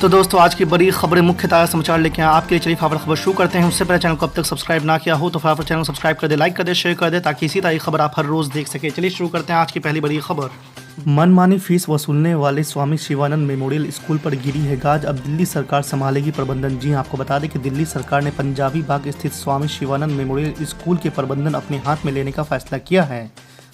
तो दोस्तों आज की बड़ी खबरें मुख्य ताज़ा समाचार लेके आए आपके लिए। चलिए फटाफट खबर शुरू करते हैं। उससे पहले चैनल को अब तक सब्सक्राइब ना किया हो तो फटाफट चैनल को सब्सक्राइब कर दे, लाइक कर दे, शेयर कर दे ताकि इसी तरह की खबर आप हर रोज़ देख सके। चलिए शुरू करते हैं आज की पहली बड़ी खबर। मनमानी फीस वसूलने वाले स्वामी शिवानंद मेमोरियल स्कूल पर गिरी है गाज, अब दिल्ली सरकार संभालेगी प्रबंधन। जी आपको बता दें कि दिल्ली सरकार ने पंजाबी बाग स्थित स्वामी शिवानंद मेमोरियल स्कूल के प्रबंधन अपने हाथ में लेने का फैसला किया है।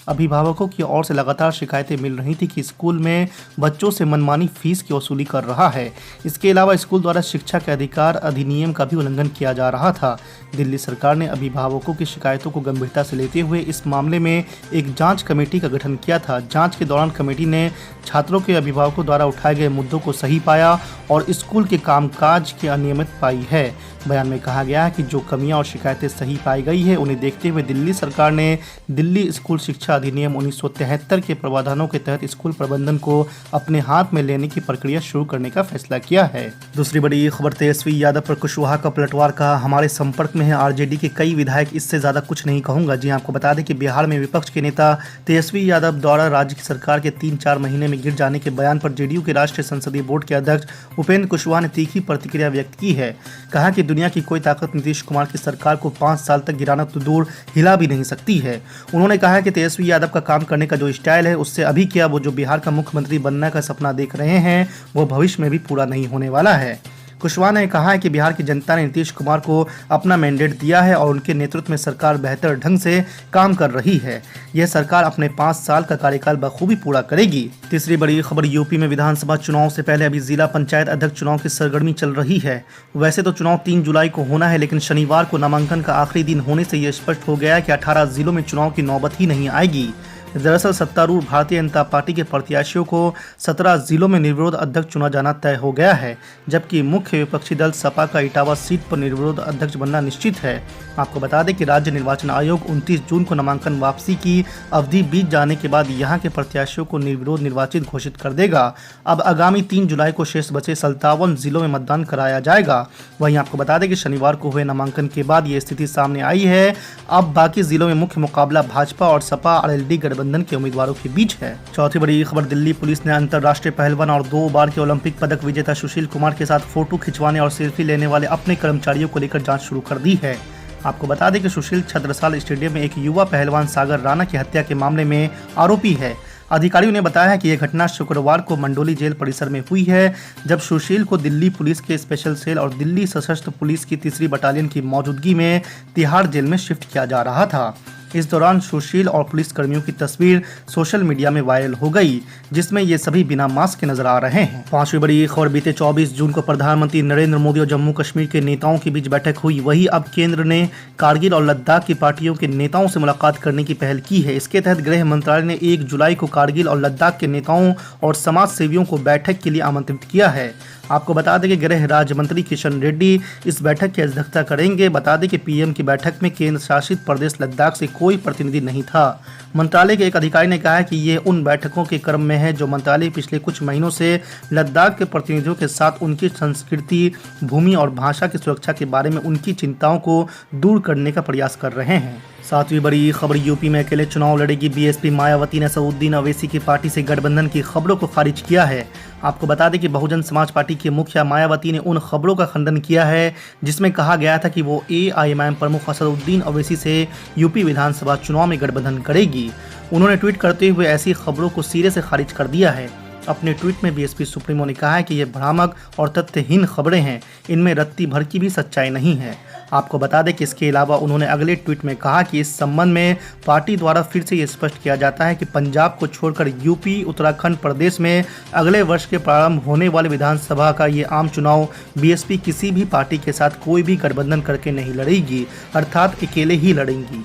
अभिभावकों की ओर से लगातार शिकायतें मिल रही थी कि स्कूल में बच्चों से मनमानी फीस की वसूली कर रहा है। इसके अलावा स्कूल द्वारा शिक्षा के अधिकार अधिनियम का भी उल्लंघन किया जा रहा था। दिल्ली सरकार ने अभिभावकों की शिकायतों को गंभीरता से लेते हुए इस मामले में एक जांच कमेटी का गठन किया था। जांच के दौरान कमेटी ने छात्रों के अभिभावकों द्वारा उठाए गए मुद्दों को सही पाया और स्कूल के कामकाज की अनियमित पाई है। बयान में कहा गया है कि जो कमियां और शिकायतें सही पाई गई है उन्हें देखते हुए दिल्ली सरकार ने दिल्ली स्कूल शिक्षा अधिनियम 1973 के प्रावधानों के तहत स्कूल प्रबंधन को अपने हाथ में लेने की प्रक्रिया शुरू करने का फैसला किया है। दूसरी बड़ी खबर, तेजस्वी यादव पर कुशवाहा का पलटवार। कहा हमारे संपर्क में है आरजेडी के कई विधायक, इससे ज्यादा कुछ नहीं कहूंगा। जी आपको बता दें कि बिहार में विपक्ष के नेता तेजस्वी यादव द्वारा राज्य की सरकार के 3-4 महीने में गिर जाने के बयान पर जेडीयू के राष्ट्रीय संसदीय बोर्ड के अध्यक्ष उपेंद्र कुशवाहा ने तीखी प्रतिक्रिया व्यक्त की है। कहा कि दुनिया की कोई ताकत नीतीश कुमार की सरकार को 5 साल तक गिराना तो दूर हिला भी नहीं सकती है। उन्होंने कहा कि तेजस्वी यादव का काम करने का जो स्टाइल है उससे अभी क्या, वो जो बिहार का मुख्यमंत्री बनने का सपना देख रहे हैं वो भविष्य में भी पूरा नहीं होने वाला है। कुशवाहा ने कहा है कि बिहार की जनता ने नीतीश कुमार को अपना मैंडेट दिया है और उनके नेतृत्व में सरकार बेहतर ढंग से काम कर रही है। यह सरकार अपने 5 साल का कार्यकाल बखूबी पूरा करेगी। तीसरी बड़ी खबर, यूपी में विधानसभा चुनाव से पहले अभी जिला पंचायत अध्यक्ष चुनाव की सरगर्मी चल रही है। वैसे तो चुनाव 3 जुलाई को होना है, लेकिन शनिवार को नामांकन का आखिरी दिन होने से यह स्पष्ट हो गया है कि 18 जिलों में चुनाव की नौबत ही नहीं आएगी। दरअसल सत्तारूढ़ भारतीय जनता पार्टी के प्रत्याशियों को 17 जिलों में निर्विरोध अध्यक्ष चुना जाना तय हो गया है, जबकि मुख्य विपक्षी दल सपा का इटावा सीट पर निर्विरोध अध्यक्ष बनना निश्चित है। आपको बता दें कि राज्य निर्वाचन आयोग 29 जून को नामांकन वापसी की अवधि बीत जाने के बाद यहां के प्रत्याशियों को निर्विरोध निर्वाचित घोषित कर देगा। अब आगामी 3 जुलाई को शेष बचे 57 जिलों में मतदान कराया जाएगा। वहीं आपको बता दें कि शनिवार को हुए नामांकन के बाद ये स्थिति सामने आई है। अब बाकी जिलों में मुख्य मुकाबला भाजपा और सपा आरएलडी गठबंधन के उम्मीदवारों के बीच है। चौथी बड़ी खबर, दिल्ली पुलिस ने अंतर्राष्ट्रीय पहलवान और 2 बार के ओलंपिक पदक विजेता सुशील कुमार के साथ फोटो खिंचवाने और सेल्फी लेने वाले अपने कर्मचारियों को लेकर जांच शुरू कर दी है। आपको बता दें कि सुशील छत्रसाल स्टेडियम में एक युवा पहलवान सागर राणा की हत्या के मामले में आरोपी है। अधिकारियों ने बताया है कि यह घटना शुक्रवार को मंडोली जेल परिसर में हुई है, जब सुशील को दिल्ली पुलिस के स्पेशल सेल और दिल्ली सशस्त्र पुलिस की 3री बटालियन की मौजूदगी में तिहाड़ जेल में शिफ्ट किया जा रहा था। इस दौरान सुशील और पुलिस कर्मियों की तस्वीर सोशल मीडिया में वायरल हो गई, जिसमें ये सभी बिना मास्क के नजर आ रहे हैं। 5वीं बड़ी खबर, बीते 24 जून को प्रधानमंत्री नरेंद्र मोदी और जम्मू कश्मीर के नेताओं के बीच बैठक हुई। वहीं अब केंद्र ने कारगिल और लद्दाख की पार्टियों के नेताओं से मुलाकात करने की पहल की है। इसके तहत गृह मंत्रालय ने 1 जुलाई को कारगिल और लद्दाख के नेताओं और समाज सेवियों को बैठक के लिए आमंत्रित किया है। आपको बता दें कि गृह राज्य मंत्री किशन रेड्डी इस बैठक की अध्यक्षता करेंगे। बता दें कि पीएम की बैठक में केंद्र शासित प्रदेश लद्दाख से कोई प्रतिनिधि नहीं था। मंत्रालय के एक अधिकारी ने कहा है कि ये उन बैठकों के क्रम में है जो मंत्रालय पिछले कुछ महीनों से लद्दाख के प्रतिनिधियों के साथ उनकी संस्कृति, भूमि और भाषा की सुरक्षा के बारे में उनकी चिंताओं को दूर करने का प्रयास कर रहे हैं। 7वीं बड़ी खबर, यूपी में अकेले चुनाव लड़ेगी बीएसपी। मायावती ने असदुद्दीन ओवैसी की पार्टी से गठबंधन की खबरों को खारिज किया है। आपको बता दें कि बहुजन समाज पार्टी की मुखिया मायावती ने उन खबरों का खंडन किया है जिसमें कहा गया था कि वो एआईएमआईएम प्रमुख असदुद्दीन ओवैसी से यूपी विधानसभा चुनाव में गठबंधन करेगी। उन्होंने ट्वीट करते हुए ऐसी खबरों को सिरे से खारिज कर दिया है। अपने ट्वीट में बीएसपी सुप्रीमो ने कहा है कि ये भ्रामक और तथ्यहीन खबरें हैं, इनमें रत्ती भर की भी सच्चाई नहीं है। आपको बता दें कि इसके अलावा उन्होंने अगले ट्वीट में कहा कि इस संबंध में पार्टी द्वारा फिर से ये स्पष्ट किया जाता है कि पंजाब को छोड़कर यूपी, उत्तराखंड प्रदेश में अगले वर्ष के प्रारंभ होने वाले विधानसभा का ये आम चुनाव बीएसपी किसी भी पार्टी के साथ कोई भी गठबंधन करके नहीं लड़ेगी, अर्थात अकेले ही लड़ेंगी।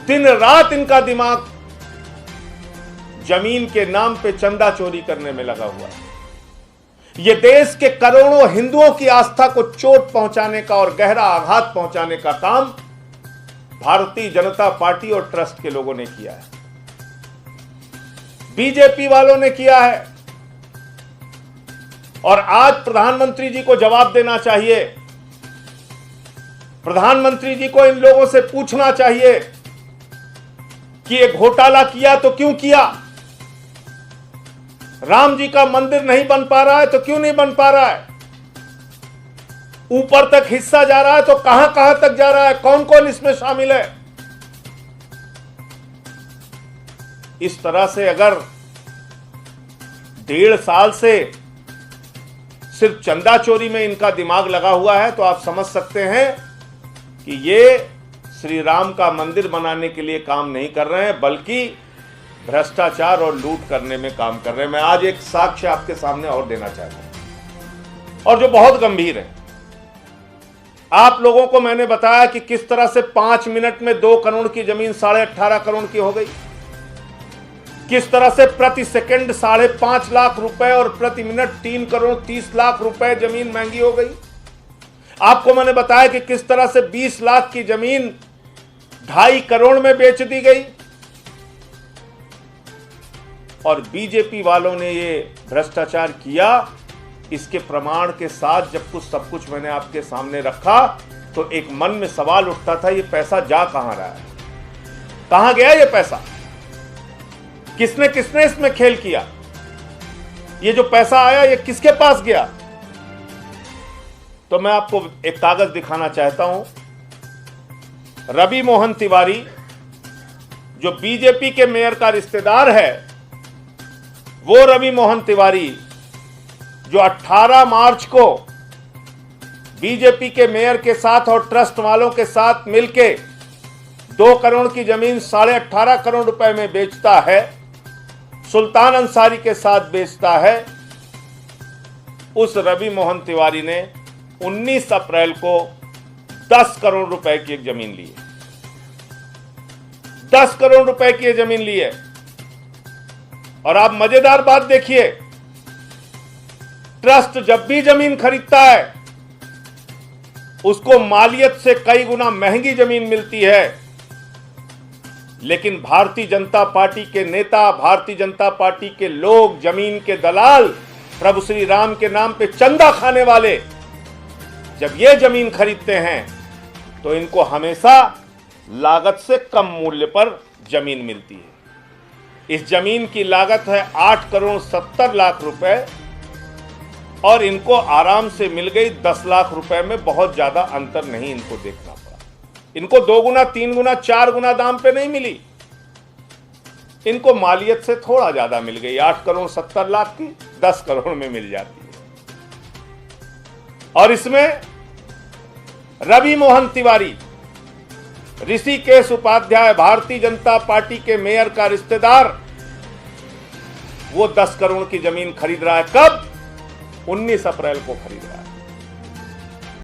दिन रात इनका दिमाग जमीन के नाम पे चंदा चोरी करने में लगा हुआ है। ये देश के करोड़ों हिंदुओं की आस्था को चोट पहुंचाने का और गहरा आघात पहुंचाने का काम भारतीय जनता पार्टी और ट्रस्ट के लोगों ने किया है, बीजेपी वालों ने किया है। और आज प्रधानमंत्री जी को जवाब देना चाहिए। प्रधानमंत्री जी को इन लोगों से पूछना चाहिए कि ये घोटाला किया तो क्यों किया, राम जी का मंदिर नहीं बन पा रहा है तो क्यों नहीं बन पा रहा है, ऊपर तक हिस्सा जा रहा है तो कहां कहां तक जा रहा है, कौन कौन इसमें शामिल है। इस तरह से अगर 1.5 साल से सिर्फ चंदा चोरी में इनका दिमाग लगा हुआ है तो आप समझ सकते हैं कि ये श्री राम का मंदिर बनाने के लिए काम नहीं कर रहे हैं, बल्कि भ्रष्टाचार और लूट करने में काम कर रहे हैं। मैं आज एक साक्ष्य आपके सामने और देना चाहता हूं, और जो बहुत गंभीर है। आप लोगों को मैंने बताया कि किस तरह से 5 मिनट में 2 करोड़ की जमीन 18.5 करोड़ की हो गई, किस तरह से प्रति सेकंड 5.5 लाख रुपए और प्रति मिनट 3 करोड़ 30 लाख रुपए जमीन महंगी हो गई। आपको मैंने बताया कि किस तरह से 20 लाख की जमीन 2.5 करोड़ में बेच दी गई, और बीजेपी वालों ने ये भ्रष्टाचार किया। इसके प्रमाण के साथ जब सब कुछ मैंने आपके सामने रखा तो एक मन में सवाल उठता था, ये पैसा जा कहां रहा है, कहां गया ये पैसा, किसने किसने इसमें खेल किया, ये जो पैसा आया ये किसके पास गया। तो मैं आपको एक कागज दिखाना चाहता हूं। रवि मोहन तिवारी जो बीजेपी के मेयर का रिश्तेदार है, वो रवि मोहन तिवारी जो 18 मार्च को बीजेपी के मेयर के साथ और ट्रस्ट वालों के साथ मिलके 2 करोड़ की जमीन 18.5 करोड़ रुपए में बेचता है, सुल्तान अंसारी के साथ बेचता है, उस रवि मोहन तिवारी ने 19 अप्रैल को 10 करोड़ रुपए की एक जमीन ली है। 10 करोड़ रुपए की जमीन ली है। और आप मजेदार बात देखिए, ट्रस्ट जब भी जमीन खरीदता है उसको मालियत से कई गुना महंगी जमीन मिलती है, लेकिन भारतीय जनता पार्टी के नेता, भारतीय जनता पार्टी के लोग, जमीन के दलाल, प्रभु श्री राम के नाम पे चंदा खाने वाले जब ये जमीन खरीदते हैं तो इनको हमेशा लागत से कम मूल्य पर जमीन मिलती है। इस जमीन की लागत है 8 करोड़ 70 लाख रुपए, और इनको आराम से मिल गई 10 लाख रुपए में। बहुत ज्यादा अंतर नहीं इनको देखना पड़ा। इनको 2 गुना 3 गुना 4 गुना दाम पे नहीं मिली, इनको मालियत से थोड़ा ज्यादा मिल गई। 8 करोड़ 70 लाख की 10 करोड़ में मिल जाती है। और इसमें रवि मोहन तिवारी, ऋषिकेश उपाध्याय, भारतीय जनता पार्टी के मेयर का रिश्तेदार, वो 10 करोड़ की जमीन खरीद रहा है। कब? 19 अप्रैल को खरीद रहा है।